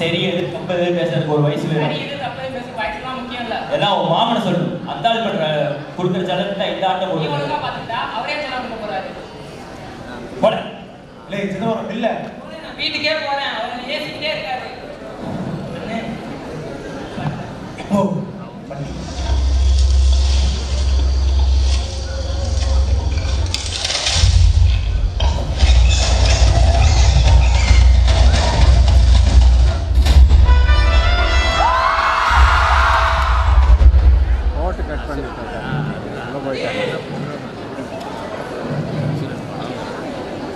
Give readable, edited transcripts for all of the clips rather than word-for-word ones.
சரி எது தப்பு எது பேசுறதுக்கு ஒரு வயசு வேணும். சரி எது தப்பு பேச வயசுலாம் முக்கியம் இல்ல. எல்லாம் உன் மாமனை சொல்லு. அந்த ஆள் பண்ற கொடுக்குற செலவுல இந்த ஆட்டம் நீ போடுறது. ஒழுங்கா பாத்துட்டா அவரே செலவு பண்ண போறாரு. போட. இல்லை சின்னவரம் இல்ல. நான் வீட்டுக்கே போறேன். அவர் ஏசிக்கிட்டே இருக்காரு. ஓ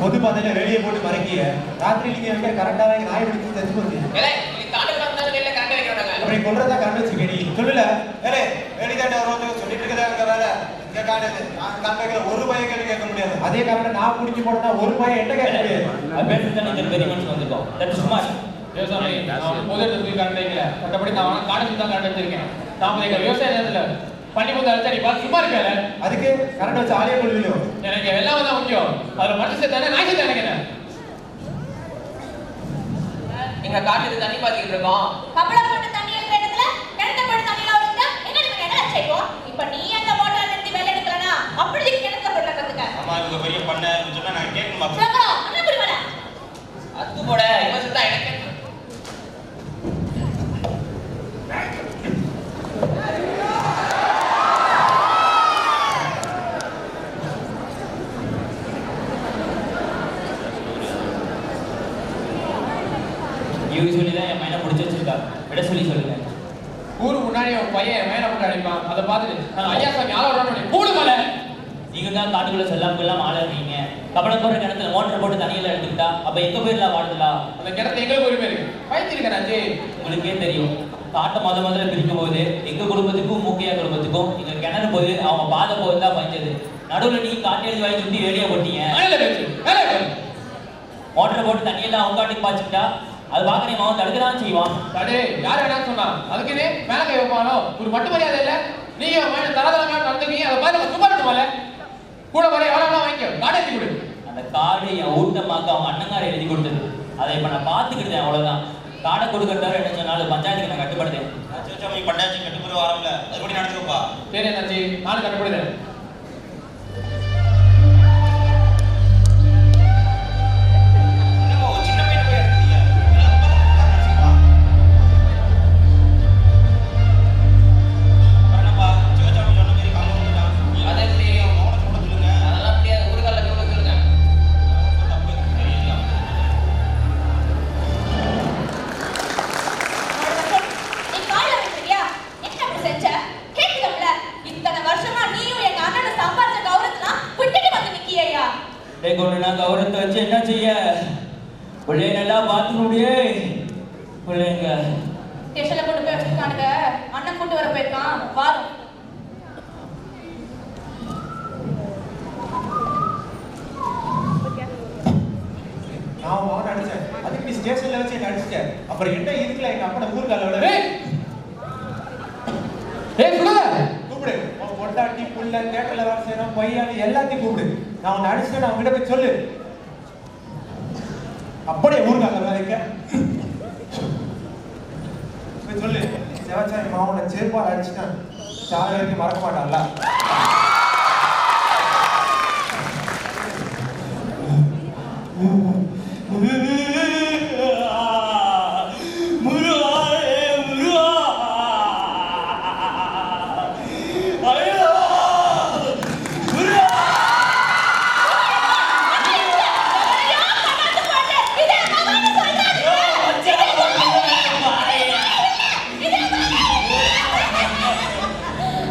பொது பாதையில வெளியே போட்டு மறைக்கிய ராத்திரி நீங்க வைக்கிற கரெக்டாக நாய் பிடிச்சி தச்சு போச்சு. நீ தாண்டல வந்தாலும் வெளியில கரெக்டா வைக்கிறாங்க. அப்படி கொள்றதா கண்டு வச்சுக்க நீ சொல்லல. ஏலே வெளிதாண்ட வருவாங்க சொல்லிட்டு இருக்கறாங்கறால இங்க காணது நான் காண்பேக்கல ஒரு பைய கேட்க முடியாது. அதே காரணம் நான் பிடிச்சி போட்டா ஒரு பையன் எட்ட கேட்க முடியாது. பேசுறது இந்த பெரிய மனுஷன் வந்துட்டோம். தட் சும்மா தேவசாமி நான் முதல்ல போய் கரெக்ட் வைக்கல. கட்டப்படி நான் காலேஜ் தான் கரெக்ட் வச்சிருக்கேன். நான் எங்க விவசாய நேரத்துல பண்ணி போது அழைச்சா நீ பார்த்து சும்மா இருக்கல. அதுக்கு கரெக்ட் வச்சு ஆலியா கொள்வியோ. எனக்கு எல்லாம் தான் முக்கியம். அதுல மனுஷன் தானே நாய் தானே எனக்கு என்ன? எங்க காட்டுல தண்ணி பாத்திட்டு இருக்கோம். கபள போட்டு தண்ணி எடுக்கிற இடத்துல கிணத்து போட்டு தண்ணில விட்டா என்ன நீங்க என்ன செய்வோம்? இப்போ நீ அந்த மோட்டார் நிறுத்தி வெள்ள எடுக்கலனா அப்படி கிணத்து போட்டு கத்துக்க. அம்மா இவங்க பெரிய பண்ண சொன்னா நான் கேட்கணுமா? சங்கரா அண்ணா குடி வர. அத்து போட இவன் சுத்தா எனக்கு யூசுவலி தான் என் மைனை பிடிச்சி வச்சிருக்கா. விட சொல்லி சொல்லுங்க. ஊருக்கு முன்னாடி ஒரு பையன் மேல போட்டு அடிப்பான். அதை பார்த்துட்டு நான் ஐயா சாமி ஆள வரணும் கூடு மேல. நீங்க தான் காட்டுக்குள்ள செல்லாம ஆளறீங்க. கபட போற கிணத்துல மோட்டர் போட்டு தண்ணியில எடுத்துக்கிட்டா அப்ப எங்க போயிடலாம் வாடுதலாம். அந்த கிணத்து எங்களுக்கு ஒரு பேரு பைத்திருக்கிறாச்சு. உங்களுக்கே தெரியும். காட்டை முதல்ல பிரிக்கும் போது எங்க குடும்பத்துக்கும் மூக்கையா குடும்பத்துக்கும் எங்க கிணறு போது அவங்க பாதை போது தான் பஞ்சது. நடுவில் நீ காட்டெழுதி வாங்கி சுத்தி வெளியே போட்டீங்க. மோட்டரை போட்டு தண்ணியெல்லாம் அவங்க காட்டுக்கு பாய்ச்சிட்டா அது பார்க்க நீ அவன் தடுக்கதான் செய்வான். தடே யார் வேணாம்னு சொன்னா அதுக்குன்னு மேல கை வைப்பானோ ஒரு மட்டும் மரியாதை இல்ல. நீங்க தரதரமா நடந்துக்கீங்க. அதை பார்த்து சும்மா போல கூட வர எவ்வளவு வாங்கிக்கோ காடை எழுதி கொடு. அந்த காடு என் ஊட்டமாக்க அவங்க அண்ணங்கார எழுதி கொடுத்தது. அதை இப்ப நான் பாத்துக்கிட்டேன் அவ்வளவுதான். காடை கொடுக்கறதால என்ன சொன்னாலும் பஞ்சாயத்துக்கு நான் கட்டுப்படுத்தேன். சிவசாமி பண்ணாச்சு கட்டுப்புற வரல அதுபடி நடந்துக்கப்பா. சரி என்னாச்சு நானும் கட்டுப்படுதேன். கௌரவத்தை வச்சு என்ன செய்ய? பிள்ளைய நல்லா பார்த்துக்க முடியே. பிள்ளைங்க ஸ்டேஷன்ல கொண்டு போய் வச்சிருக்கானுங்க. அண்ணன் கொண்டு வர போயிருக்கான். வாரும். நான் அவன் அடிச்சேன். அதுக்கு நீ ஸ்டேஷன்ல வச்சு என்ன அடிச்சிட்ட. அப்புறம் என்ன இருக்குல எங்க அப்பா ஊர்கால விட. ஏய் சுடல கூப்பிடு. உன் பொண்டாட்டி புள்ள தேட்டர்ல வர செய்யணும் பையன் எல்லாத்தையும் கூப்பிடு. நான் உன்னை அடிச்சேன் நான் உங்ககிட்ட போய் சொல்லு. அப்படியே ஊர்கால வேலைக்க போய் சொல்லு. சிவசாமி மாவன சேர்ப்பால் அடிச்சுட்டான். சாலை வரைக்கும் மறக்க மாட்டான்ல.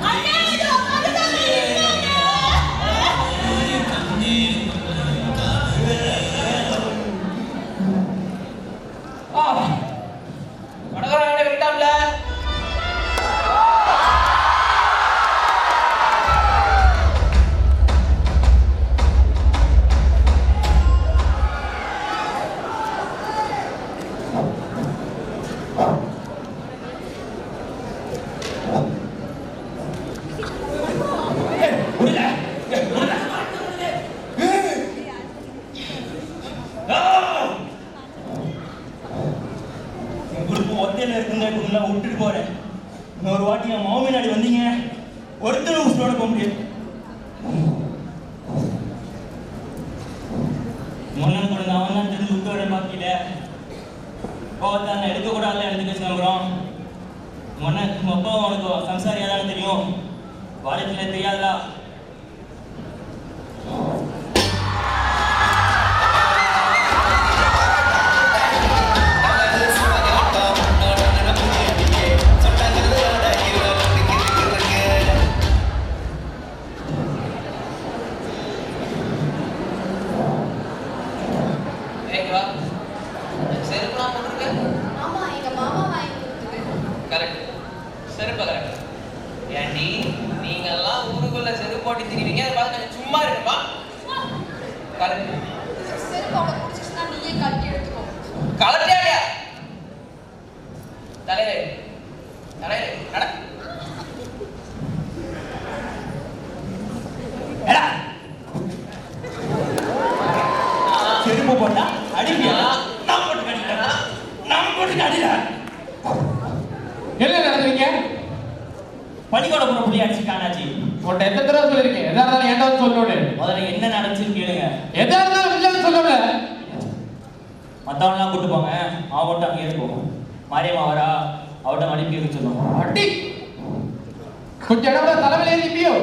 அண்ணா முன்னன் கொடுங்க அவன் தான் திரும்பி விட்டு விட பாக்கியில கோவத்தான் எடுக்கக்கூடாதுல எடுத்துக்க சிதம்பரம் முன்ன அப்பா உனக்கு சம்சாரியா தானே தெரியும் வாழ்க்கையில தெரியாதா பள்ளிக்கூட போற புள்ளி அடிச்சு காணாச்சி உன்ட்ட எத்தனை தடவை சொல்லிருக்கேன் எதா இருந்தாலும் ஏன்டா சொல்லணும் முதல்ல என்ன நடந்துச்சுன்னு கேளுங்க எதா இருந்தாலும் இல்லன்னு சொல்லணும் மத்தவன்லாம் கூட்டு போங்க அவன் மட்டும் அங்கே இருக்கும் மாரியம்மா வரா அவட்ட அனுப்பி வைக்க சொல்லுவோம் அடி கொஞ்சம் இடம் தலைமையில ஏறிப்பியோ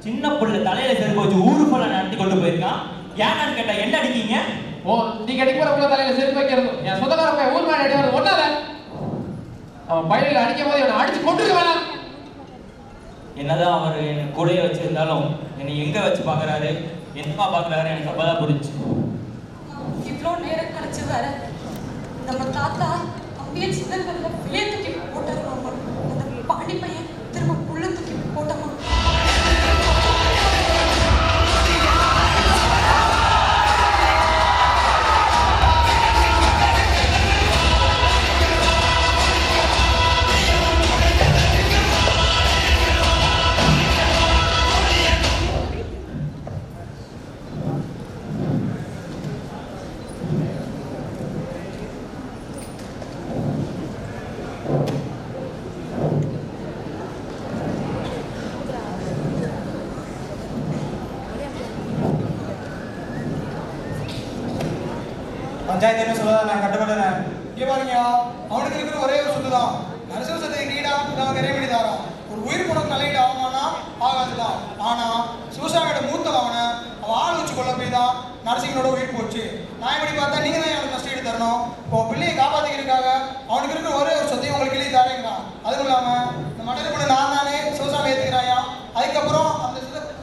சின்ன புள்ள தலையில செருப்பு வச்சு ஊரு போல நடத்தி கொண்டு போயிருக்கான் ஏன்னு கேட்டா என்ன அடிக்கீங்க ஓ நீங்க அடிக்கிற புள்ள தலையில செருப்பு வைக்கிறது என் சொந்தக்கார போய் ஊர் மேல அடி வரது ஒண்ணாத அவன் பயிரில் அடிக்கும் போது இவனை அடிச்சு கொண்டு வேணாம் என்னதான் அவர் என்ன கூடயே வச்சிருந்தாலும் என்னை எங்க வச்சு பாக்குறாரு என்னமா பாக்குறாரு எனக்கு அப்பதான் புரிஞ்சு இவ்வளோ நேரம் கழிச்சு வர நம்ம தாத்தா அப்படியே சின்னங்கள்ல வெளியே தூக்கி போட்டாருமா அந்த பாண்டி பையன் திரும்ப புள்ள தூக்கி போட்டமா பஞ்சாயத்து என்ன சொல்லுதா நான் கட்டுப்பட்டேன் இங்க பாருங்க அவனுக்கு இருக்கிற ஒரே ஒரு சொத்து தான் நரசிம்ம சத்துக்கு ஈடா நான் நிறைவேறி தாரான் ஒரு உயிர் குணம் தலையிட ஆகணும்னா ஆகாதுதான் ஆனா சிவசாமியோட மூத்தம் அவன் ஆள் வச்சு கொள்ள போய் தான் நரசிங்கனோட உயிர் போச்சு நான் எப்படி பார்த்தா நீங்க தான் எனக்கு நஷ்டம் ஈடு தரணும் இப்போ பிள்ளையை காப்பாத்திக்கிறதுக்காக அவனுக்கு இருக்கிற ஒரே ஒரு சொத்தையும் உங்களுக்கு எழுதி தரேங்கிறான் அதுவும் இல்லாம இந்த மடல் கூட நான் தானே சிவசாமி ஏத்துக்கிறாயா அதுக்கப்புறம்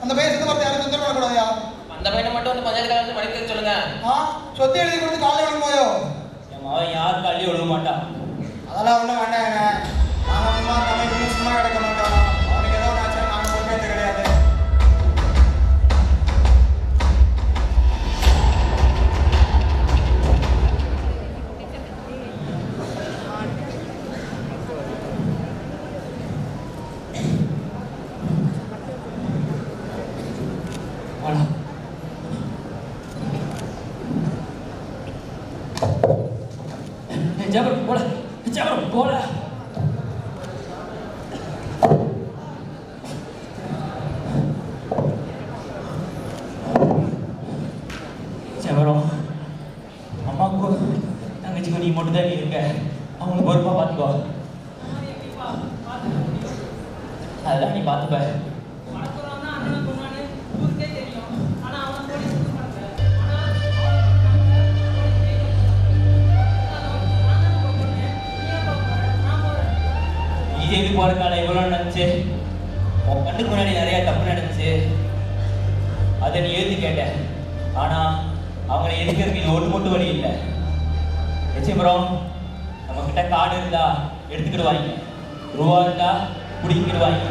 அந்த பையன் சித்த மரத்தை யாரும் தொந்தரவு பண்ணக்கூடாதா அந்த பையனை மட்டும் வந்து பஞ்சாயத்து காலத்துல மடிக்க சொல்லுங்க சொத்தை எழுதி கொடுத்து காலையில் விழும்போயோ அவன் யாருக்கு அள்ளி விழுக மாட்டான் அதெல்லாம் ஒன்றும் வேண்டாங்க நாங்கள் நம்ம சும்மா கிடக்க மாட்டோம் அவனுக்கு ஏதோ ஒன்று ஆச்சா நாங்கள் பொறுப்பேற்று கிடையாது ஜபரம் போல ஜபரம் போல ஜபரம் அம்மாவுக்கு தங்கச்சிக்கு நீ மட்டும் தான் இருக்க அவங்களுக்கு பொறுப்பா பார்த்துக்கோ அதெல்லாம் நீ பார்த்துப்ப செய்தி போறதுக்கான எவ்வளோ நடந்துச்சு உன் கண்ணுக்கு முன்னாடி நிறைய தப்பு நடந்துச்சு அதை நீ எழுதி கேட்ட ஆனா அவங்களை எதுக்கிறதுக்கு இது ஒன்று மட்டும் வழி இல்லை நிச்சயபுரம் நம்ம கிட்ட காடு இருந்தா எடுத்துக்கிடுவாங்க ரூபா இருந்தா குடிக்கிடுவாங்க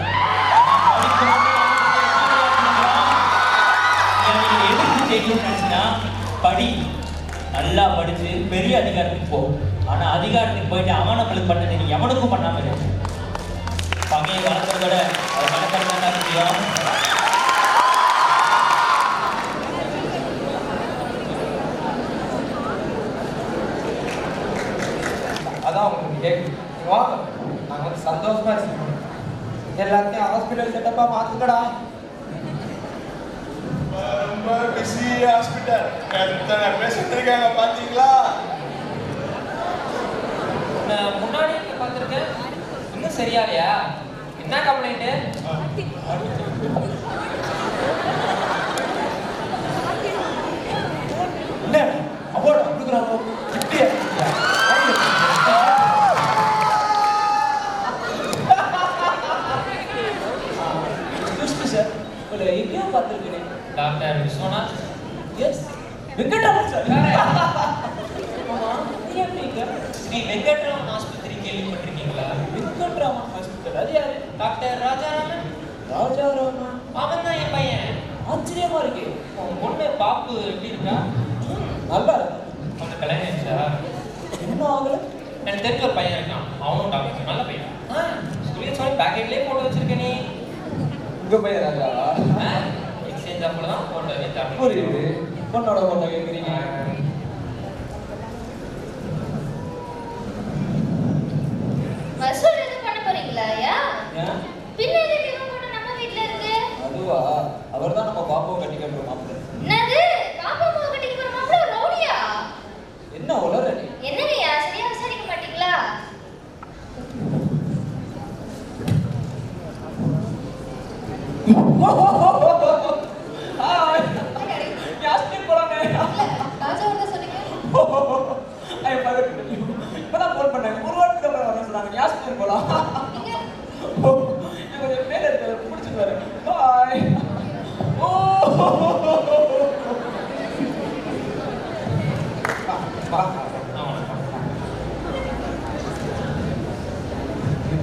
எதுக்கு செய்யணும்னு நினைச்சுன்னா படி நல்லா படிச்சு பெரிய அதிகாரத்துக்கு போ ஆனா அதிகாரத்துக்கு போயிட்டு அவன் நம்மளுக்கு பண்ணது நீ எவனுக்கும் பண்ணாம இருக்கு பகையை வளர்க்கறதோட அதை வளர்க்கறது தான் முக்கியம் அதான் உங்களுக்கு கேட்குது வாங்க நாங்கள் வந்து சந்தோஷமா இருக்கோம் எல்லாத்தையும் ஹாஸ்பிட்டல் செட்டப்பாக மாற்றுக்கடா பிசி ஹாஸ்பிட்டல் எத்தனை பேஷண்ட் இருக்காங்க பாத்தீங்களா? நான் முன்னாடி பார்த்துருக்கேன், இன்னும் சரியாலையா? என்ன கம்ப்ளைண்ட்? என்ன அவார்டு கொடுக்குறாங்க இப்படியே சார் ஒரு எங்கேயோ பார்த்துருக்கேன். Doctor Viswanath. S Venkatraman sir. Sri Venkatraman ஆஸ்பத்திரி கேள்விப்பட்டிருக்கீங்களா? வெங்கட்ராமன் ஹாஸ்பிட்டல் அது யாரு? டாக்டர் ராஜாராமன். ராஜாராமன் அவன் தான் என் பையன். ஆச்சரியமா இருக்கு. உன் பொண்ணு பாப்பு எப்படி இருக்கா? நல்லா இருக்கு. அவனுக்கு கல்யாணம் ஆயிடுச்சா? என்ன ஆகல? எனக்கு தெரிஞ்ச ஒரு பையன் இருக்கான், அவனும் டாக்டர், நல்ல பையன். ஸ்கூலில் சொல்லி பேக்கெட்லேயே போட்டு வச்சிருக்கேன். நீ உங்க பையன் ராஜாவா? எக்ஸ்சேஞ்ச் ஆஃப்ல தான் போட்டோ வைத்தாங்க. புரியுது. பொண்ணோட போட்டோ கேட்குறீங்க. வசூல் எதுவும் பண்ண போறீங்களா ஐயா? பின்ன எதுக்கு இவன் பொண்ணு நம்ம வீட்ல இருக்கு? அதுவா, அவர் தான் நம்ம பாப்பாவை கட்டிக்க போற மாப்பிள்ளை. என்னது? பாப்பா அம்மாவை கட்டிக்க போற மாப்பிள்ளை ரவுடியா? என்ன உளற நீ? என்னங்கய்யா சரியா விசாரிக்க மாட்டீங்களா? யாஸ்மின் போறாங்க. ராஜாவோட சொன்னீங்க. ஐ பரவாயில்லை. இப்பதான் ஃபோன் பண்ணாங்க. ஒரு வாரத்துக்கு அப்புறம் வர சொன்னாங்க. யாஸ்மின் போலாம். நீங்க எனக்கு மேல இருக்க பிடிச்சிட்டு வரேன். பாய். ஓ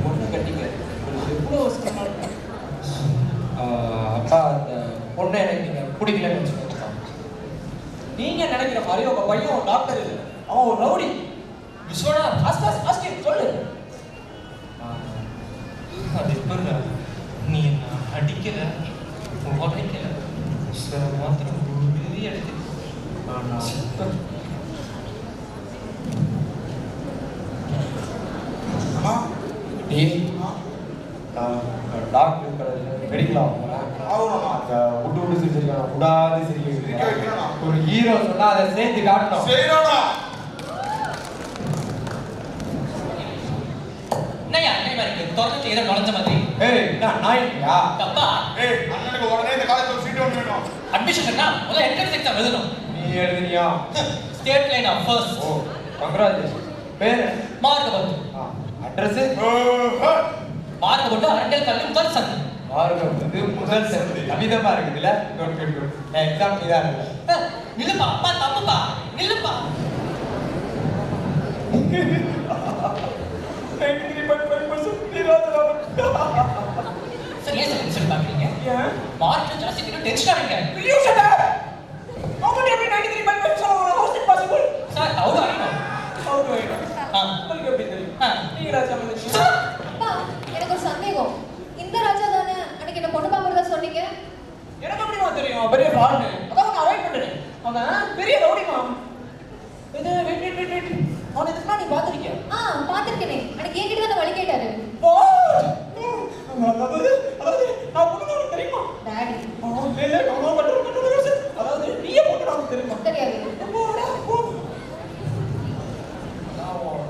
பொண்ணு கட்டிக்க எவ்வளோ வருஷமா அப்பா அந்த பொண்ணை எனக்கு நீங்க பிடிக்கலன்னு வச்சுக்கோங்க. நீங்க நினைக்கிற மாதிரி உங்க பையன் ஒரு டாக்டர் இல்லை, அவன் ஒரு ரவுடி. விஸ்வநாத். ஆஸ்கின் சொல்லு. அது எப்படிடா? நீ என்ன அடிக்கல, உடைக்கல, மாத்திரம் உறுதி எடுத்து டாக்டர் மெடிக்கல் விட்டு சிரிச்சிருக்காங்க. விடாது சிரிக்க ஒரு ஹீரோ சொன்னா அதை சேர்த்து காட்டணும். என்னையா என்ன இருக்கு? தொடர்ந்து ஏதோ நுழைஞ்ச மாதிரி. ஏய் என்ன நாய்யா? தப்பா? அண்ணனுக்கு உடனே இந்த காலேஜ்ல சீட் ஒன்று வேணும். அட்மிஷன் என்ன? முதல்ல என்ட்ரன்ஸ் எக்ஸாம் எழுதணும். நீ எழுதுனியா? State line of first. Oh congratulation. பேர்? மார்கபத்து. அட்ரஸ்? மார்கபத்து அரண்டல் கல்லி முதல் சந்தை. மார்கபத்து முதல் சந்தை. அமிதமா இருக்குதுல்ல? Good good good. எக்ஸாம் இதான் இல்ல. நில்லுப்பா, அப்பா தப்புப்பா, நில்லுப்பா. சரியா சார் ரிசல்ட் பாக்குறீங்க? மார்க் ஜெனரல் சீக்கிரம் டென்ஷன் ஆவீங்க. Will you shut up? How could you be 93% sure? How is it possible? Sir out ஆயிடும். How do I know? உங்களுக்கு எப்படி தெரியும்? நீங்க ராஜா வந்து அப்பா, எனக்கு ஒரு சந்தேகம். இந்த ராஜா தானே அன்னைக்கு என்ன பொண்ணு பார்க்கறதா சொன்னீங்க? எனக்கு எப்படிமா தெரியும்? பெரிய ஃபார்ன். அதான் நான் அவாய்ட் பண்ணேன். அவன் பெரிய ரவுடிமா. இது வெயிட். அவன் இதுக்கு நீ பாத்திருக்கியா? பாத்திருக்கேனே. அன்னைக்கு என்கிட்ட தான் வழி கேட்டாரு. அதாவது நான் பொண்ணு தெரியுமா? டாடி. இல்ல நான் பண்றேன். அதாவது நீயே பொண்ணு தெரியுமா? தெரியாது. போடா போ.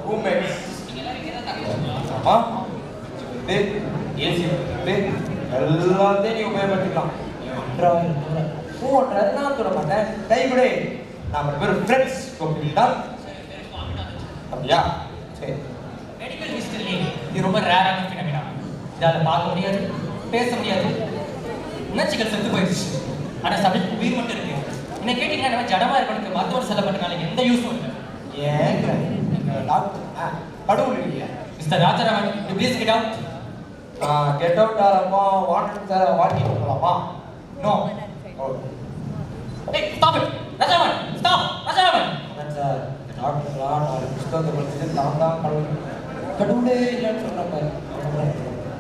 ரூம்மேட்ஸ். ஆமா. இது ஏசி இது எல்லாத்தையும் நீ உபயோகப்படுத்திக்கலாம். ஒன்றாவது நான் சொல்ல மாட்டேன். கைவிட நாம வெறும் ஃப்ரெண்ட்ஸ் அப்படின்ட்டால் அப்படியா? சரி. மெடிக்கல் ஹிஸ்டரி இது ரொம்ப ரேரான ஃபினாமினா. இதால பார்க்க முடியாது, பேச முடியாது, உணர்ச்சிகள் செத்து போயிடுச்சு. ஆனா சப்ஜெக்ட் உயிர் மட்டும் இருக்கு. என்ன கேட்டீங்கன்னா நம்ம ஜடமா இருக்கணும், மருத்துவர் செல்லப்பட்டனால எந்த யூஸும் இல்லை. ஏன் டாக்டர் கடவுள் இல்லையா? Mister Rajaraman, you please get out. Get out ஆரம்பா வாங்கி போகலாமா? நோ. ஏய் stop it. Rajaraman stop. Rajaraman sir டாக்டர்லாம் நாலு புத்தகத்தை படிச்சுட்டு நான் தான் கடவுளே இல்லைன்னு சொல்கிறேன் பாரு.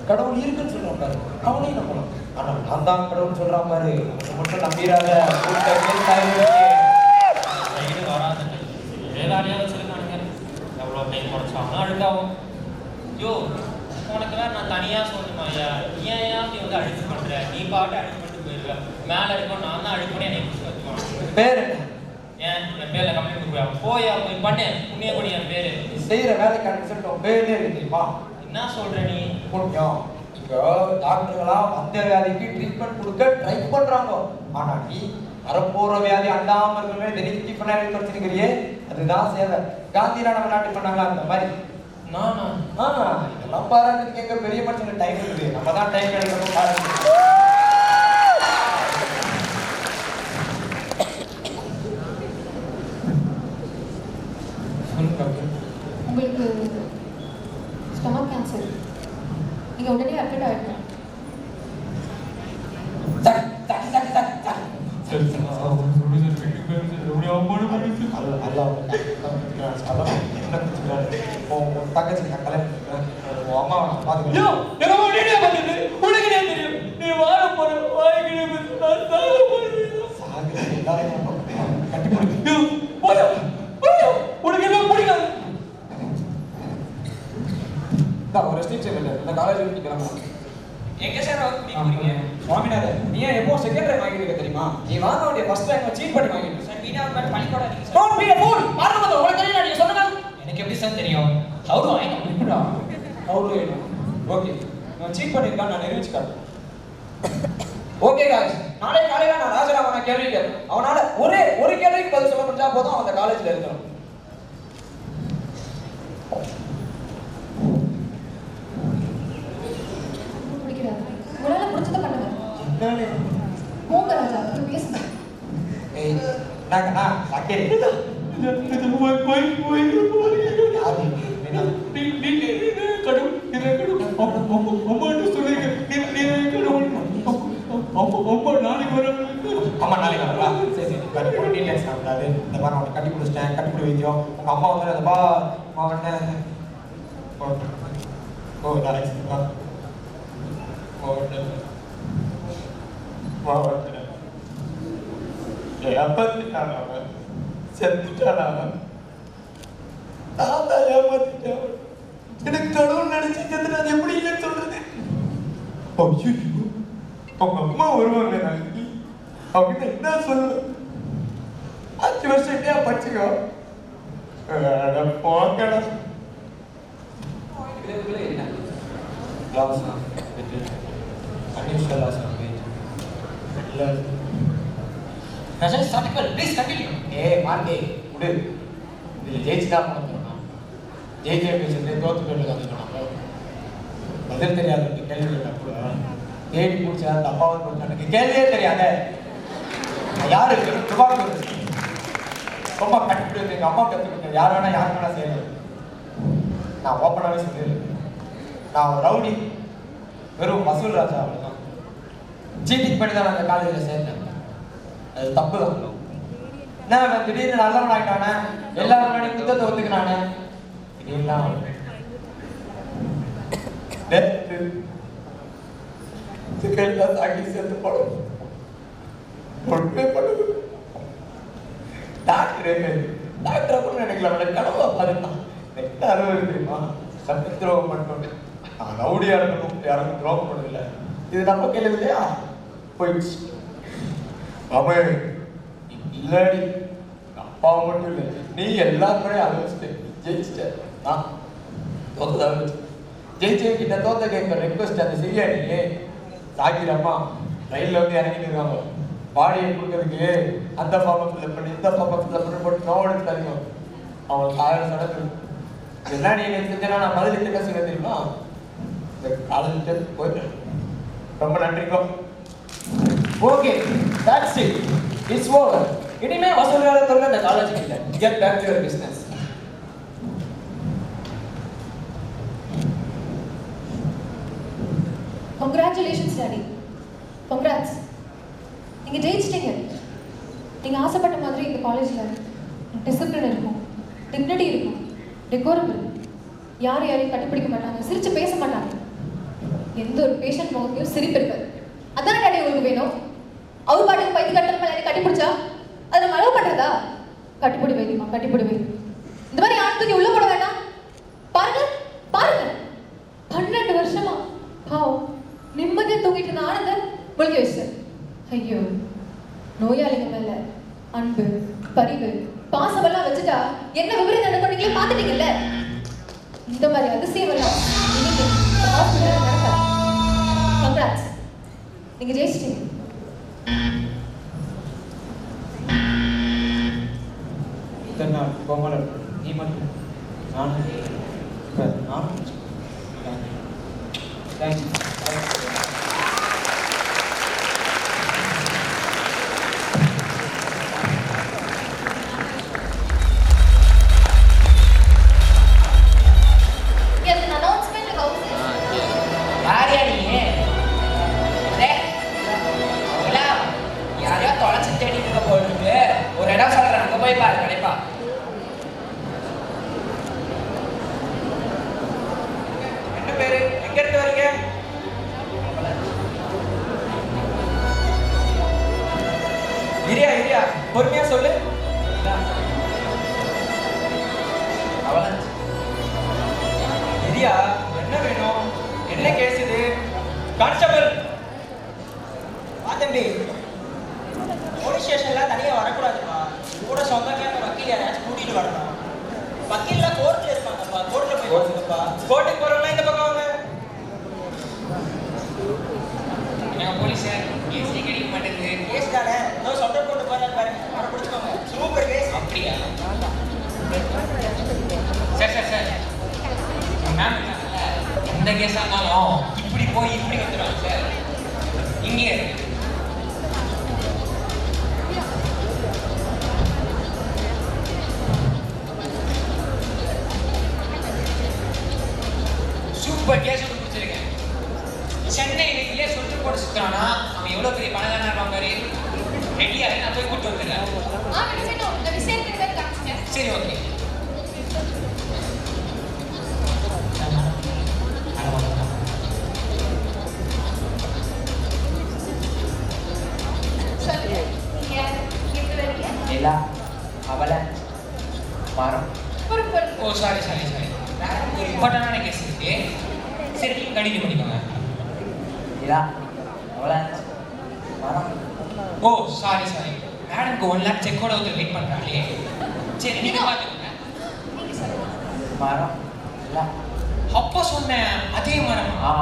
கடவுள் இருக்குன்னு சொல்கிறேன் பாரு. அவனையும் நம்பலாம். ஆனால் நான் தான் கடவுள் சொல்கிறான் பாரு. அதை மட்டும் நம்பிடாத. இது வராது. வேளாடியாக வச்சிருக்கானுங்க. எவ்வளோ டைம் குறைச்சாலும் அழுக்காகும். யோ உனக்கு வேற நான் தனியாக சொல்லணுமா ஐயா? ஏன் நீ வந்து அழுக்கு பண்ணுற? நீ பாட்டு அழுக்கு பண்ணிட்டு போயிடுவேன். மேலே இருக்கோம் நான் தான் அழுக்கு பண்ணி என்னை பிடிச்சி வச்சுக்கணும். பேர் என்ன? ஏன் என் பேர்ல கம்ப்ளைண்ட் கொடுக்குறேன்? போயா போய் பண்ணு, புண்ணிய கொடி என் பேரு. நீ செய்யற வேலைக்கான ரிசல்ட் உன் பேர்லயே இருக்கு தெரியுமா? என்ன சொல்ற நீ? புண்ணியம். இப்போ டாக்டர்களாம் அந்த வியாதிக்கு ட்ரீட்மெண்ட் கொடுக்க ட்ரை பண்றாங்க. ஆனா நீ வரப்போற வியாதி அண்டாம இருக்கவே தினைக்கு டிஃபன் ஆகி வச்சிருக்கிறியே, அதுதான் சேவை. காந்திரா நம்ம நாட்டுக்கு பண்ணாங்களா அந்த மாதிரி. இதெல்லாம் பாராட்டுக்கு எங்க பெரிய மனுஷங்க டைம் இருக்குது. நம்ம தான் டைம் கிடைக்கணும் பாருங்க. உங்களுக்கு ஸ்டமக் கேன்சர். நீங்க உடனே அட்மிட் ஆயிடணும். தங்கச்சி நான் கல்யாணம் அம்மா பாத்துக்கோ. நீ வாழ போற கட்டி போடு. உனக்கு என்ன பிடிக்காது? ஒரு ரெஸ்ட்ரிக்ஷன் இல்லை. இந்த காலேஜ் விட்டு கிளம்பலாம். எங்க சார் போறீங்க? சுவாமிநாதன், நீ எப்போ செகண்ட் டைம் வாங்கிருக்க தெரியுமா? நீ வாங்க வேண்டிய ஃபர்ஸ்ட் டைம் சீட் பண்ணி வாங்கிருக்க. சார் வீணா ஒரு பள்ளிக்கூட நீங்க sir. Don't B a fool. பாருங்க மொத உங்களுக்கு தெரியல நீங்க சொல்லுங்க. எனக்கு எப்படி சார் தெரியும்? How I know? இப்படா. How I know? ஓகே. நான் சீட் பண்ணிருக்கான் நான் நிரூபிச்சு காட்டுறேன். ஓகே गाइस, நாளை காலையில நான் ராஜராமனை கேள்வி கேட்பேன். அவனால ஒரு கேள்விக்கு பதில் சொல்ல முடிஞ்சா போதும் அவன் அந்த காலேஜ்ல இருக்கணும். பிடிக்கிறாரு. உங்களால முடிச்சத பண்ணுங்க. போங்க ராஜா, பேசுங்க. ஏய் நாங்கண்ணா சாக்கே அம்மா நாளைக்கு வரா. சரி சரி டீட்டெயில்ஸ் காட்டாது. இந்த மாதிரி அவனை கட்டி பிடிச்சிட்டேன், கட்டி பிடி வைத்தியம். உங்க அம்மா வந்து அந்த அவனை எனக்கு கடவுள் நினைச்சு அது எப்படி இல்லைன்னு சொல்றது? அவங்க அம்மா வருவாங்க நாளைக்கு. அவங்க என்ன சொல்லுவேன்? 5 வருஷம் என்ன படிச்சுக்கோ போக்கடா. என்ன? லாஸ் அன்யூஷுவல் லாஸ் இல்லை. ராஜா ஸ்டார்ட் ப்ளீஸ் கண்டினியூ. மார்க்கே விடு. இதில் ஜெயிச்சுதான் பண்ணணும். ஜெயிச்சே பேசுறது தோத்து போயிட்டு வந்துக்கணும். பதில் தெரியாது கேள்வி கேட்டா கூட தேடி பிடிச்சா அந்த அப்பாவை பிடிச்சா எனக்கு கேள்வியே தெரியாத யாரு துபாக்கு ரொம்ப கட்டுப்பிடி எங்கள் அம்மா கற்றுக்கிட்டேன். யார் வேணா செய்யணும். நான் ஓப்பனாகவே சொல்லிடுறேன். நான் ஒரு ரவுடி, வெறும் வசூல் ராஜா, அவ்வளோதான். சீட்டிங் பண்ணி தான் அந்த காலேஜில் சேர்ந்தேன். அது தப்பு தான். என்ன திடீர்னு நல்லவன் ஆகிட்டானே, எல்லாரும் முன்னாடி குத்தத்தை ஒத்துக்கினானே, திடீர்லாம் தாக்கி சேர்த்து போடும் ஒன்றுமே பண்ணுது. டாக்டரை கூட நினைக்கல. அவனை கனவா பாருந்தான். நெட்ட அறுவை தெரியுமா? சட்ட துரோகம் பண்ணணும். நான் ரவுடியா இருக்கணும், யாருக்கும் துரோகம் பண்ணதில்லை. இது நம்ம கையில் இல்லையா? போயிடுச்சு. அவன் இல்லாடி அப்பாவை மட்டும் இல்லை, நீ எல்லாருமே அனுபவிச்சுட்டு ஜெயிச்சுட்ட. நான் தோத்ததாக ஜெயிச்சவங்கிட்ட தோத்த கேட்க ரெக்வஸ்ட் அந்த செய்ய நீ சாக்கிரம்மா ரயிலில் வந்து இறங்கிட்டு இருக்காங்க. பாடியை கொடுக்கறதுக்கு அந்த ஃபார்மை ஃபில்அப் பண்ணி இந்த ஃபார்மை ஃபில்அப் பண்ணி போட்டு நோவு எடுத்து தருவோம். அவங்களுக்கு 1000 நடக்குது. என்ன நீ எனக்கு செஞ்சா நான் பதில் பேசுகிறேன் தெரியுமா? இந்த காலேஜ்கிட்ட போயிட்டு ரொம்ப நன்றிக்கோ. Okay, that's it. It's over. இனிமே வசூல்காரத்துல இந்த காலேஜ் இல்ல. Get back to your business. Congratulations, Daddy. Congrats. நீங்க ஜெயிச்சிட்டீங்க. நீங்க ஆசைப்பட்ட மாதிரி இந்த காலேஜ்ல டிசிப்ளின் இருக்கும், டிக்னிட்டி இருக்கும், டெக்கோரம் இருக்கும். யாரையும் கட்டுப்பிடிக்க மாட்டாங்க, சிரிச்சு பேச மாட்டாங்க. எந்த ஒரு பேஷண்ட் முகத்தையும் சிரிப்பு இருக்காது. அதான டாடி உங்களுக்கு வேணும்? அவர் பாட்டுக்கு பைத்து கட்டுற மேலே கட்டிப்பிடிச்சா அதை நம்ம அலோவ் பண்றதா? கட்டிப்பிடி வைத்தியமா, கட்டிப்பிடி வைத்தியம். இந்த மாதிரி ஆட்களுக்கு உள்ள போட வேண்டாம். பாருங்க பாருங்க, 12 வருஷமா பாவம் நிம்மதியா தூங்கிட்டு இருந்த ஆனந்த முழுக்க வச்சு. ஐயோ, நோயாளிங்க மேல அன்பு, பரிவு, பாசமெல்லாம் வச்சுட்டா என்ன விவரம் நடக்கும் நீங்களே பார்த்துட்டீங்கல்ல. இந்த மாதிரி அதிசயம் எல்லாம் இன்னைக்கு இந்த ஹாஸ்பிட்டல்ல நடக்காது. கங்க்ராட்ஸ், நீங்க ஜெயிச்சிட்டீங்க. இத்தனை நாள் கோமலர் நீ மட்டும் நானும் தேங்க்யூ. ஒரு இடம் சொல்றேன், அங்க போய் பாரு கண்டிப்பா. என்ன பேரு, எங்க இருந்து வரீங்க? இரியா இரியா, பொறுமையா சொல்லு. இரியா, என்ன வேணும்? என்ன கேஸ் இது? கான்ஸ்டபிள் தம்பி, போலீஸ் ஸ்டேஷன்ல தனியா வரக்கூடாதுப்பா. கூட சொந்தக்கார வக்கீல் யாராச்சும் கூட்டிட்டு வரணும். வக்கீல்ல கோர்ட்ல இருப்பாங்கப்பா, கோர்ட்ல போய் பேசுங்கப்பா. கோர்ட்டுக்கு போறவங்க இந்த பக்கம் வாங்க. நான் போலீஸ் கேஸ் கிடைக்க மாட்டேங்குது. கேஸ் தானே, ஏதோ சொந்த போட்டு போறாரு பாருங்க, அவரை பிடிச்சுக்கோங்க. Super case. அப்படியா? சார் மேம், இந்த கேஸா இருந்தாலும் இப்படி போய் இப்படி வந்துடுவாங்க சார். இங்கே சூப்பர் கேஸ் ஒன்று பிடிச்சிருக்கேன். சென்னையிலேயே சொத்து போட்டு சுத்தானா அவன் எவ்வளோ பெரிய பணக்காரனா இருப்பான் பாரு. ரெடியா நான் போய் கூட்டு வந்துடுறேன். சரி ஓகே. இல்ல அவளை மரம். ஓ சாரி ஒரு இம்பார்ட்டண்டான கேஸ் இருக்கு. சரி நீங்கள் கண்டினியூ பண்ணிக்கோங்க. இல்ல அவளை மரம். ஓ சாரி மேடம்க்கு 1 lakh செக்கோட வந்து வெயிட் பண்ணுறாங்களே. சரி நீங்கள் பார்த்துக்கோங்க. மரம் இல்ல அப்போ சொன்னேன் அதே மரமா?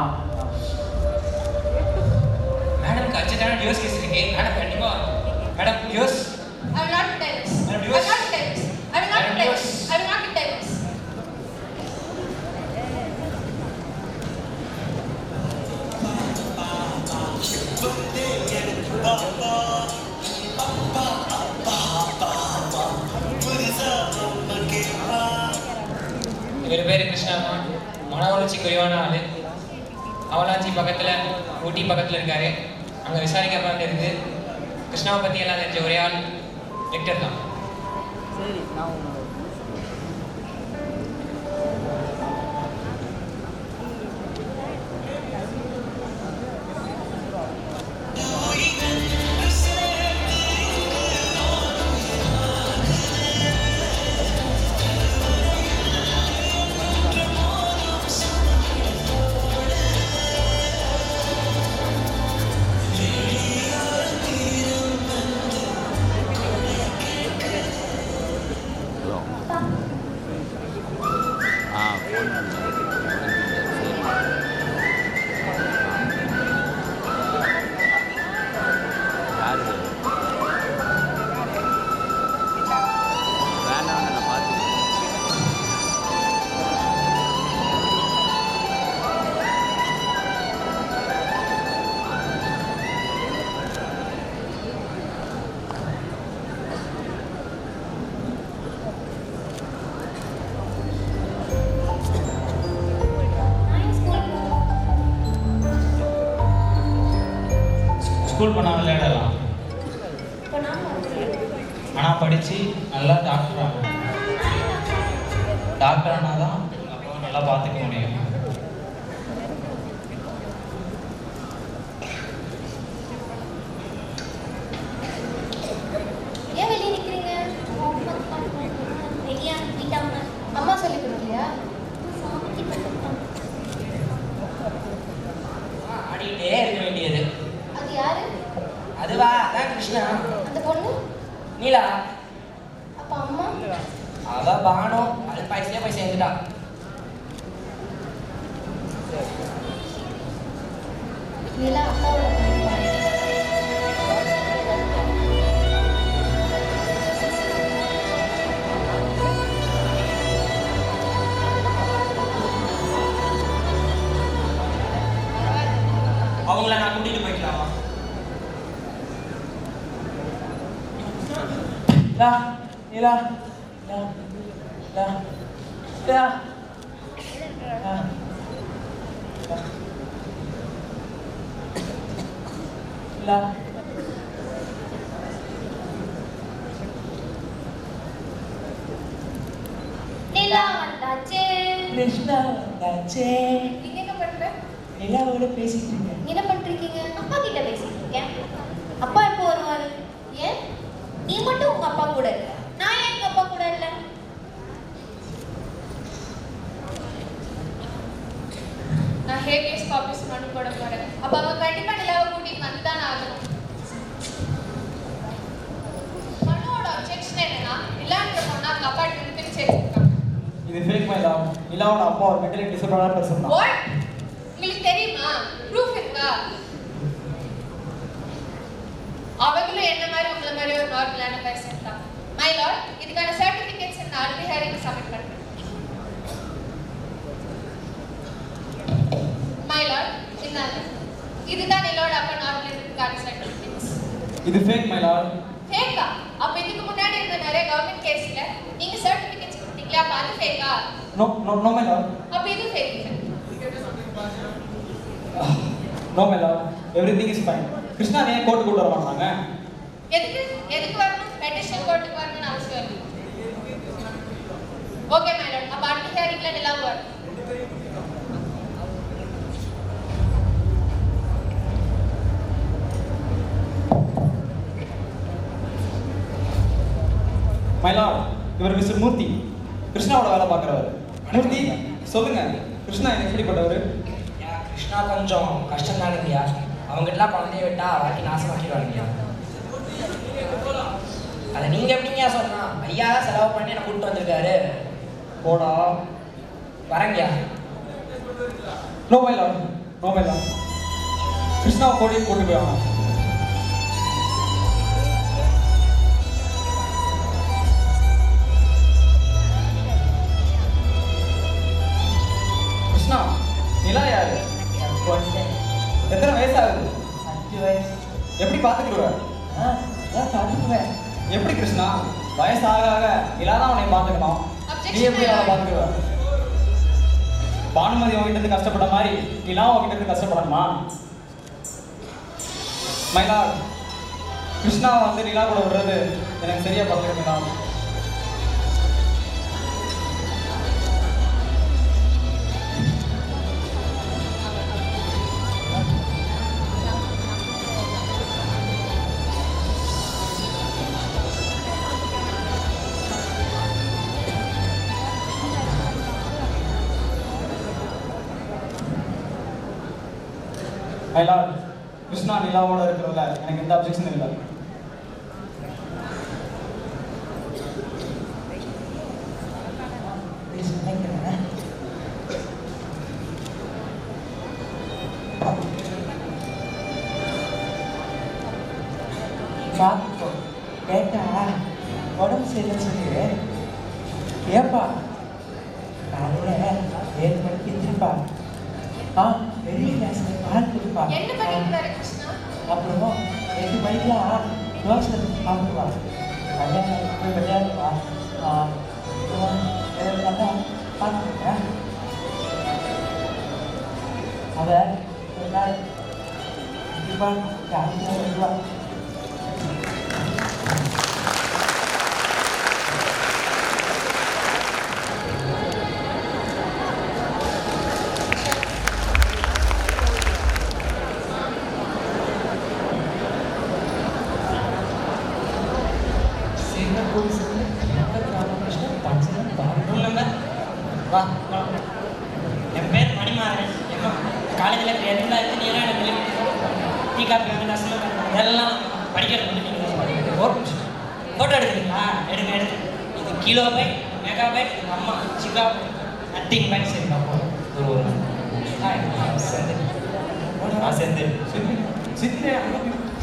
மேடம்க்கு அர்ஜென்ட்டான டிவோர்ஸ் கேஸ் இருக்கு. மேடம் கண்டிப்பாக வரும். Madam divorce. I will not divorce. I will not divorce. I will not divorce. I will not divorce. இவர் பேர் கிருஷ்ணாமா. மன வளர்ச்சி குறைவான ஆளு. அவலாஞ்சி பக்கத்தில், ஊட்டி பக்கத்தில் இருக்காரு. அங்கே விசாரிக்க இருக்கு. கிருஷ்ணாவை பற்றி எல்லாம் தெரிஞ்ச ஒரே ஆள் விக்டர் தான். ஸ்கூல் பண்ணாமல் விளையாடலாம், ஆனால் படித்து நல்லா டாக்டர் ஆகணும். டாக்டர் ஆனால் தான் அப்போ நல்லா பார்த்துக்க முடியும். ஏன் வெளியே நிற்கிறீங்க? அம்மா சொல்லி கொடுக்கலையா? ஆடிட்டே இருக்க வேண்டியது. அது யாரு? அதுவா? அதான் கிருஷ்ணா. அந்த பொண்ணு நீலா அப்ப அம்மா அவ பானம் அது பைசையே போய் சேர்ந்துட்டா. நிலா அப்பாவோட பொண்ணு. அவங்கள நான் கூட்டிட்டு போய்க்கலாமா? லா நீலா லா லா லா லா லா நிலா வந்தாச்சே. கிருஷ்ணா வந்தாச்சே. நீங்க என்ன பண்ற? நிலாவோட பேசிட்டு இருக்கேன். என்ன பண்றீங்க? அப்பா கிட்ட பேசிட்டு இருக்கேன். அப்பா எப்போ வருவாரு? ஏன் நீ மட்டும் உங்க அப்பா கூட இல்ல, நான் ஏன் எங்க அப்பா கூட இல்ல? நான் ஹேபியஸ் கார்பஸ் மனு போட போறேன். அப்ப அவங்க கண்டிப்பா நிலாவை கூட்டிட்டு வந்துதான் ஆகணும். மனுவோட அப்ஜெக்ஷன் என்னன்னா, நிலான்ற பொண்ணு அவங்க அப்பா கிட்ட பிரிச்சு வச்சிருக்காங்க. இது ஃபேக் மை லவ். நிலாவோட அப்பா ஒரு மென்டலி டிசர்ப்டான பர்சன் தான். What? உங்களுக்கு தெரியுமா? ப்ரூஃப் இருக்கா? அவங்களும் என்ன மாதிரி உங்கள மாதிரி ஒரு நார்மலான பர்சன் தான். மை லார்ட், இதுக்கான சர்டிபிகேட்ஸ் நான் ஆல்ரெடி ஹேரிங் சப்மிட் பண்றேன். மை லார்ட், இதுதான் நிலோட அப்பா நார்மல் இதுக்கான சர்டிபிகேட்ஸ். இது ஃபேக் மை லவ். ஃபேக்கா? அப்ப இதுக்கு முன்னாடி இருந்த நிறைய கவர்மெண்ட் கேஸ்ல நீங்க சர்டிபிகேட்ஸ் கொடுத்தீங்களா? அப்ப அது ஃபேக்கா? No my love. அப்ப இது fake. No my love. Everything is fine. Krishna ஏன் கோர்ட் கூட்டு வர மாட்டாங்க? எதுக்கு வரணும்? பெட்டிஷன் கோர்ட்டுக்கு வரணும்னு அவசியம் இல்லை. ஓகே மை லார்ட், அப்ப அடுத்த ஹியரிங்ல நிலாவு வரும். மை லார்ட், இவர் மிஸ்டர் மூர்த்தி, கிருஷ்ணாவோட வேலை பார்க்குறவர். மூர்த்தி சொல்லுங்க, கிருஷ்ணா எப்படிப்பட்டவர்? கிருஷ்ணா கொஞ்சம் கஷ்டம் தானுங்கய்யா. அவங்ககிட்டலாம் குழந்தைய விட்டா வாழ்க்கை நாசமாக்கிடுவாங்க. அதை நீங்க எப்படிங்கய்யா சொன்னா? ஐயா தான் செலவு பண்ணி என்னை கூப்பிட்டு வந்திருக்காரு. போடா. வரங்கய்யா. No my lord, no my lord. கிருஷ்ணாவை கோர்ட்டுக்கு கூட்டு போய் ஆகணும். கிருஷ்ணா, நிலா யாரு? எத்தனை வயசாகுது? 5 வயசு. எப்படி பார்த்துக்கிடுவ? நான் பார்த்துக்குவேன். எப்படி கிருஷ்ணா? வயசு ஆக ஆக நிலா தான் உன்னை பார்த்துக்கணும். நீ எப்படி அவளை பார்த்துக்குவ? பானுமதி உங்ககிட்ட இருந்து கஷ்டப்பட்ட மாதிரி நிலா உங்ககிட்ட இருந்து கஷ்டப்படணுமா? மைலாட், கிருஷ்ணாவை வந்து நிலா கூட விடுறது எனக்கு சரியா பார்த்துருக்கா? மைலாட், கிருஷ்ணா நிலாவோட இருக்கிறதுல எனக்கு எந்த அப்ஜெக்ஷனும் இல்லை. பார்த்துக்கோ. கேட்டா உடம்பு சரியில்லைன்னு சொல்லி ஏப்பா காலையில் 7 மணிக்கு எந்திரிப்பா. பெரிய கிளாஸ்ல பால் குடிப்பா. என்ன பண்ணிட்டு கிருஷ்ணா? அப்புறம் 8 மணிக்கெல்லாம் தோசை சாப்பிடுவா. கல்யாணம் போய் விளையாடுவா. நல்லா பார்த்துருக்கேன். அவ ஒரு நாள் கண்டிப்பாக ஜாலியாக வருவா. என் பேர் மணிமாறன். காலேஜில் எல்லாம் இன்ஜினியராக எனக்கு டீ காப்பி வந்து நர்ஸில் எல்லாம் படிக்கிறது. ஃபோட்டோ எடுங்க எடுங்க. இது கிலோ பைட், மெகா பைட், அம்மா சிகா பைட், நத்திங் பைட். சரி நான் போகிறேன். செந்தில்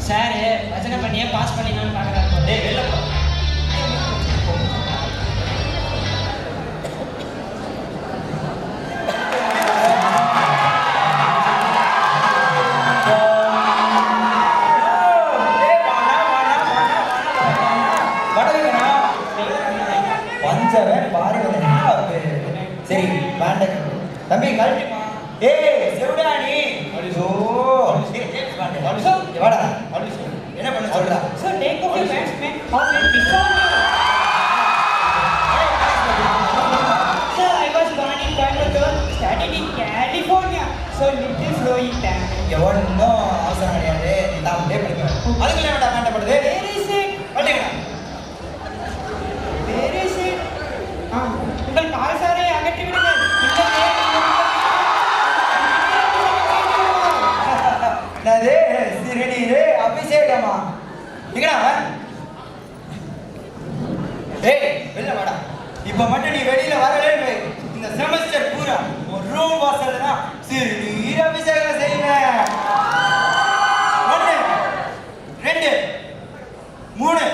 சார் வச்சனை பண்ணியே பாஸ் பண்ணிடலான்னு பார்க்குறாரு. டேய் வெளில போ. பஞ்சவன் பாருங்க. சரி வேண்டாம் தம்பி கழட்டிமா. ஏய் செவிடானி வாடா என்ன பண்ண சொல்றா. Sir, take off your pants, man. How can you before me? Sir, I was born in Coimbatore, studied in California. So little flowing time. எவனும் அவசரம் கிடையாது. நான் அப்படியே படிக்கிறேன். அதுக்குள்ள வேண்டாம் காண்டப்படுது. Where is it? பண்ணிக்கடா. Where is it? உங்கள் கால் சாரை அகற்றி விடுங்கள். என்னது சிறுநீர் அபிஷேகமா? இங்கடா ஏய் வெளில வாடா. இப்ப மட்டும் நீ வெளியில வரவே இந்த செமஸ்டர் பூரா ஒரு ரூம் வாசல்ல தான் சிறுநீர் அபிஷேகம் செய்வேன். 1 2 3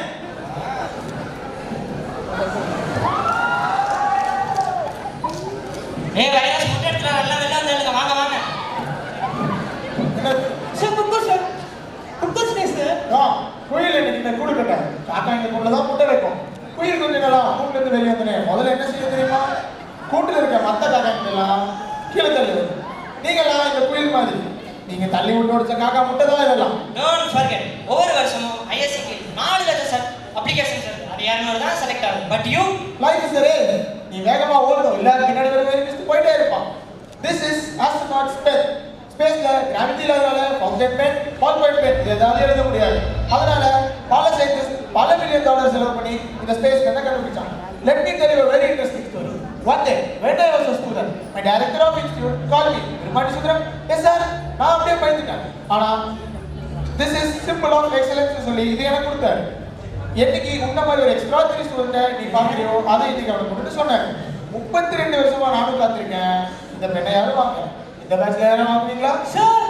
ஏய் வைரஸ் முட்டெடுத்துற எல்லாம் வெளில வந்துடுங்க. வாங்க வாங்க. Sir cooker sir. குக்கர் ஸ்னேஸ் சார். குயில் இன்னைக்கு இந்த கூடு கட்டேன். காக்கா இந்த கூண்டுல தான் முட்டை வைக்கும். குயில் கொஞ்ச நாளா கூட்டுல இருந்து வெளியே வந்தேன். முதல்ல என்ன செய்ய தெரியுமா? கூட்டுல இருக்க மத்த காக்காக்கெல்லாம் கீழே தள்ளி விடும். நீங்களாம் இந்த குயில் மாதிரி நீங்க தள்ளி விட்டு உடைச்ச காக்கா முட்டை தான் இதெல்லாம். Don't forget. ஒவ்வொரு வருஷமும் ஐஎஸ்சிக்கு 4 லட்சம் சார் அப்ளிகேஷன் சார். அது 200 தான் செலக்ட் ஆகும். But you life is race. நீ வேகமா ஓடணும். எல்லாரும் பின்னாடி வர மிஸ்ட் போயிட்டே இருப்பான். This is astronaut space. ஸ்பேஸ்ல கிராவிட்டி இல்லாதனால fountain pen, ballpoint pen இதெல்லாம் எழுத முடியாது. அதனால பல சயின்டிஸ்ட் பல மில்லியன் டாலர் செலவு பண்ணி இந்த ஸ்பேஸ் என்ன கண்டுபிடிச்சாங்க. Let me tell you a very interesting story. One day when I was a student, my director of institute called me. Rimani Sudram, yes sir, நான் அப்படியே பயந்துட்டேன். ஆனா this is symbol of excellence சொல்லி இது எனக்கு கொடுத்தாரு. என்னைக்கு உன்ன மாதிரி ஒரு எக்ஸ்ட்ராடனரி ஸ்டூடெண்ட்டை நீ பார்க்குறியோ அதை இன்னைக்கு அவனுக்கு கொண்டு சொன்னாங்க. 32 வருஷமா நானும் காத்திருக்கேன். இந்த பெண்ணை யாரும் வாங்க. இந்த பேட்ச்ல யாரும் வாங்குவீங்களா சார்?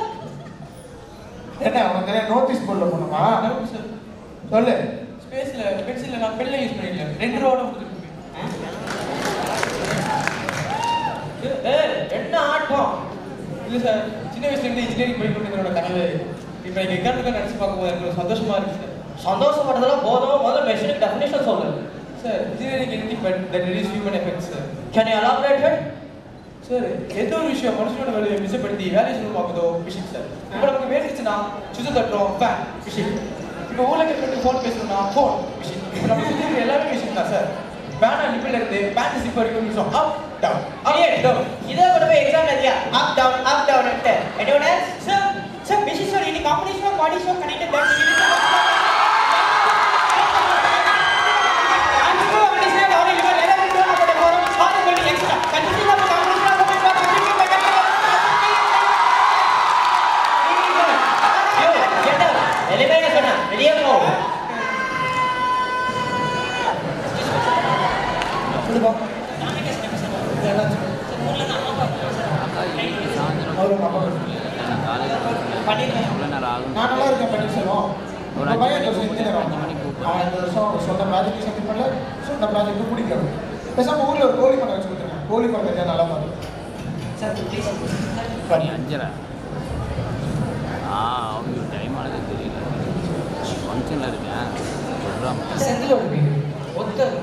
என்ன உனக்கு நோட்டீஸ் போர்ட்ல போகணுமா? சார் சொல்லு. ஸ்பேஸ்ல பென்சில்ல நான் பென்ல யூஸ் பண்ணிட்டேன். 2 ரூபாய் கொடுத்துருக்கேன். என்ன ஆட்டம்? இல்ல சார் சின்ன வயசுல இருந்து இன்ஜினியரிங் படிக்கணும்னு என்னோட கனவு. இப்போ எனக்கு எக்ஸாமுக்கு நினைச்சு பார்க்கும்போது எனக்கு சந்தோஷமா இருக்கு சார். சந்தோஷப்படுறதெல்லாம் போதும். முதல்ல மெஷினுக்கு டெஃபினேஷன் சொல்லுங்க. Sir engineering anything but that reduce human effects sir. Can you elaborate it? Sir எந்த ஒரு விஷயம் மனுஷனோட வேலையை மிச்சப்படுத்தி வேலையை சொல்லி பார்க்குதோ மிஷின் சார். இப்போ நமக்கு வேலைச்சுன்னா சுவிட்ச் தட்டுறோம் ஃபேன் மிஷின். இப்போ ஊரில் கேட்டு ஃபோன் பேசணும்னா ஃபோன் மிஷின். இப்போ நம்ம சுற்றி இருக்கிற எல்லாமே மிஷின் தான் சார். பேனா லிப்பில் இருந்து பேண்ட் ஜிப் வரைக்கும் machine up down up down. இதை கொண்டு போய் எக்ஸாம் எழுதியா அப் டவுன் எடுத்து anyone else? Sir machine sir இனி competition of body show connected that நான் நல்லா இருக்கேன் பன்னீர்செல்வம். ஒரு பையன் இன்ஜினியர் அவன் இந்த வருஷம் சொந்த ப்ராஜெக்ட் சப்மிட் பண்ணல. சொந்த ப்ராஜெக்ட் பிடிக்கும். பேசாம ஊரில் ஒரு கோழி பண்ண வச்சு கொடுத்துருக்கேன். கோழி பண்ண நல்லா மாறும் சார். அஞ்சரை அவங்க டைம் ஆனது தெரியல. ஃபங்க்ஷனில் இருக்கேன். செந்திலோட வீடு ஒருத்தர்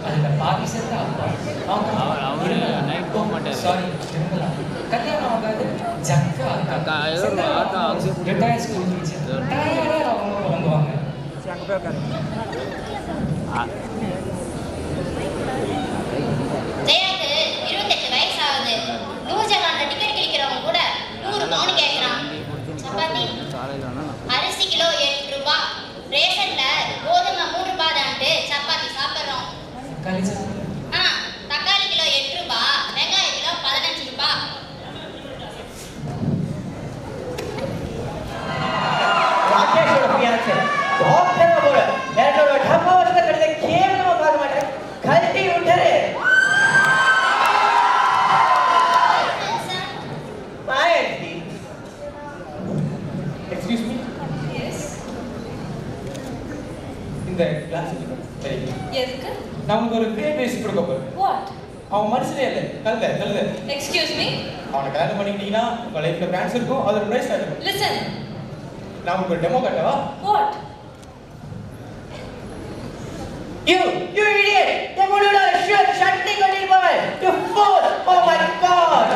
அதில் பாதி சேர்த்து அவர் நைட் போக மாட்டார். சாரி கல்யாணம் ஆகாது ஜக்கா ரிட்டையர் ஸ்கூல் டீச்சர் டயர்டாக அவங்க புலம்புவாங்க. ஜெயாக்கு 28 வயசு ஆகுது. நூர்ஜஹான்ல டிக்கெட் கிழிக்கிறவங்க கூட 100 பவுன் கேட்கறான். சப்பாத்தி அரிசி கிலோ 8 ரூபாய். ரேஷன்ல கோதுமை 3 ரூபாய் தான்ட்டு சப்பாத்தி சாப்பிடுறோம். தக்காளி கிலோ 8 ரூபாய். வெங்காயம் கிலோ 15 ரூபாய். ராகேஷோட பியான்ஸ் டாக்டர் போல என்னோட டப்பா வச்சத கடையில கேவலமா பாருங்க. சரி எதுக்கு? நான் உங்களுக்கு ஒரு கிரேட் ரைஸ் கொடுக்க போறேன். What? அவன் மனுஷனே இல்லை, கழுத. Excuse me? அவனை கல்யாணம் பண்ணிக்கிட்டீங்கன்னா உங்க லைஃப்ல பிரான்ஸ் இருக்கும், அது ஒரு பிரைஸ் ஆகும். Listen. நான் உங்களுக்கு ஒரு demo காட்டவா? What? You idiot! Demoluda, shut the goddamn boy! You fool! Oh my God!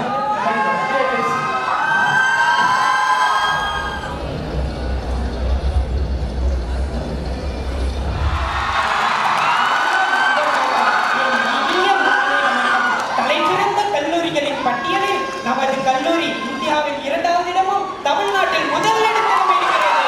தலைசிறந்த கல்லூரிகளின் பட்டியலில் நமது கல்லூரி இந்தியாவில் 2வது இடமும் தமிழ்நாட்டில் முதல் இடத்திலும் இருக்கிறது.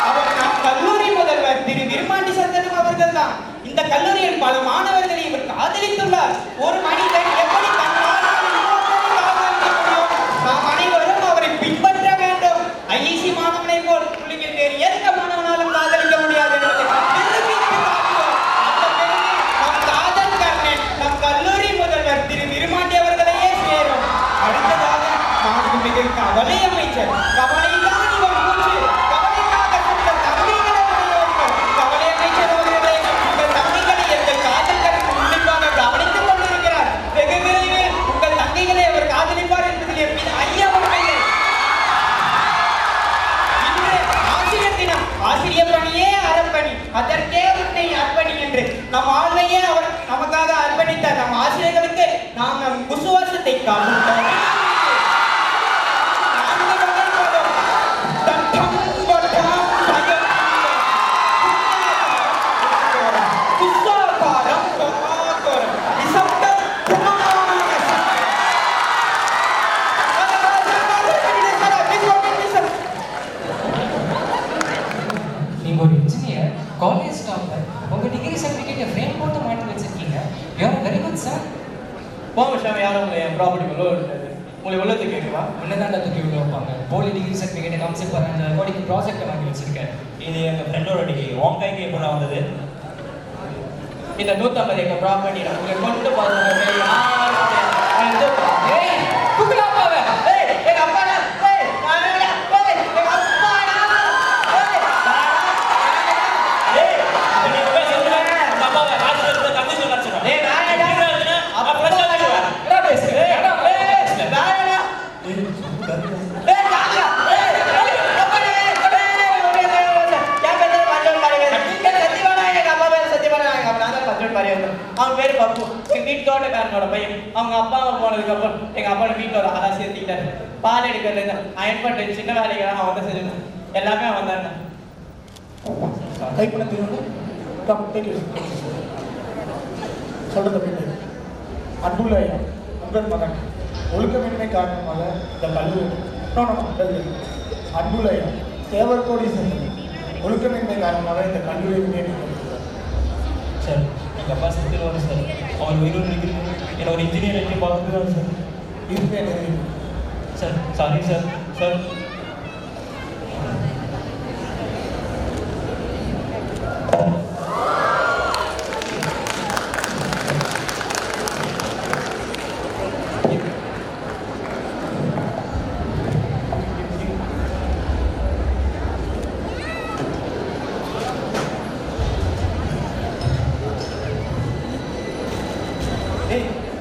அவர் நம் கல்லூரி முதல்வர் திரு விருமாண்டி சந்தனம் அவர்கள் தான். இந்த கல்லூரியில் பல மாணவர்களை இவர் காதலித்துள்ளார். ஒரு மனிதன் எப்படி தன் வாழ்நாளில் இன்னொருவரை காதலிக்க முடியும்? நாம் அனைவரும் அவரை பின்பற்ற வேண்டும். ஐஇசி மாணவனை போல் உலகில் வேறு எந்த மாணவனாலும் காதலிக்க முடியாது என்பதை நிரூபித்து காட்டுவோம். அந்த பெருமை நம் காதல் கர்ணன் நம் கல்லூரி முதல்வர் திரு விருமாண்டி அவர்களையே சேரும். அடுத்ததாக மாண்புமிகு கவலை அமைச்சர். கவலைதான் இவர் மூச்சு. கவலைக்காக உங்கள் தம்பிகளை உடையவர்கள். கவலை அமைச்சர் அவர்களே, உங்கள் தம்பிகளை எங்கள் காதல்கரன் உன்னிப்பாக கவனித்துக் கொண்டிருக்கிறார். வெகு விரைவில் உங்கள் தங்கைகளை அவர் காதலிப்பார் என்பதில் எவ்வித ஐயமும் இல்லை. இன்று ஆசிரியர் தினம். ஆசிரியர் பணியே அறப்பணி, அதற்கே உன்னை அர்ப்பணி என்று நம் வாழ்வையே அவர் நமக்காக அர்ப்பணித்த நம் ஆசிரியர்களுக்கு நாம் நம் விசுவாசத்தை காண்பித்தோம். நீங்க ஒரு இன்ஜினியர், காலேஜ் ஸ்டாஃபர், உங்க டிகிரி சர்டிஃபிகேட்டை ஃப்ரேம் போட்டு மாட்டி வச்சிருக்கீங்க. You are very good sir. போங்க யாரும் உங்களை என் ப்ராப்பர்ட்டி உள்ள விட்டாரு. உங்களை உள்ள தூக்கிடுவா? முன்னதான் தூக்கி உள்ள வைப்பாங்க. போலி டிகிரி சர்டிஃபிகேட்டை காமிச்சு பாருங்க, கோடிக்கு ப்ராஜெக்டை வாங்கி வச்சிருக்கேன். இது எங்க ஃப்ரெண்டோட டிகிரி. உன் கைக்கு எப்போ வந்தது? இந்த 150 ஏக்கர் ப்ராப்பர்ட்டி உங்களை கொண்டு போறது அவன் பேரு பப்பு. எங்க வீட்டு தோட்டக்காரனோட பையன். அவங்க அப்பாவை போனதுக்கு அப்புறம் எங்க அப்பாவோட வீட்டுல ஒரு ஆளா சேர்த்துக்கிட்டாரு. பால் எடுக்கிறது, அயன் பண்றது, சின்ன வேலைகள்லாம் அவன் தான் செஞ்சான். எல்லாமே அவன் தான். டைப் பண்ண தெரியும். சொல்றது அப்படின்னு அன்புள்ள ஐயா, உங்கள் மகன் ஒழுக்கமின்மை காரணமாக இந்த கல்லூரி அன்புள்ள ஐயா தேவர் கோடி சென்றது ஒழுக்கமின்மை காரணமாக இந்த கல்லூரியை முன்னேற்றி சார், எங்கள் அப்பா செத்துருவாரு சார். அவர் உயிரோடு இருக்கிறது என்னை ஒரு இன்ஜினியர் வச்சு பார்த்துருவாரு சார். இருப்பேன் sir, sorry sir. Sir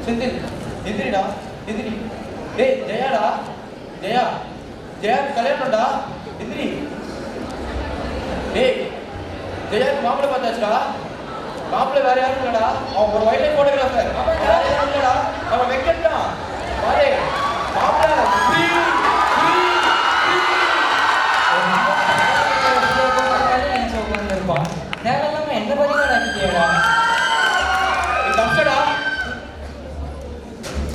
Senthil, எந்திரிடா, எந்திரி. டேய் ஜெயாடா, ஜெயா கல்யாணம்டா, எந்திரி. டேய் ஜெயாக்கு மாப்பிள்ளை பார்த்தாச்சுடா. மாப்பிள்ளை வேற யாரும் இல்லடா, அவன் ஒரு வைல்ட் லைஃப் ஃபோட்டோகிராஃபர். வேற யாரும் இல்லடா, அவன் வெங்கட் தான். பாரு மாப்பிள்ளை இருப்பான். தேவையில்லாம எந்த பதிலாக ஆக்கிட்டியாடா? தப்சடா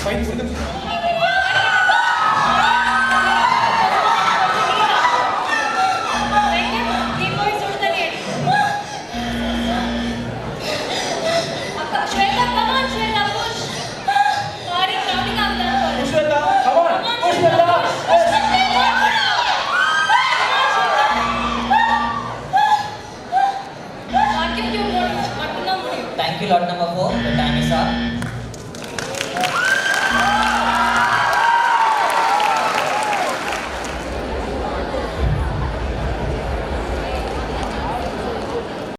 5 seconds. Thank you, Lord number 4. The time is up.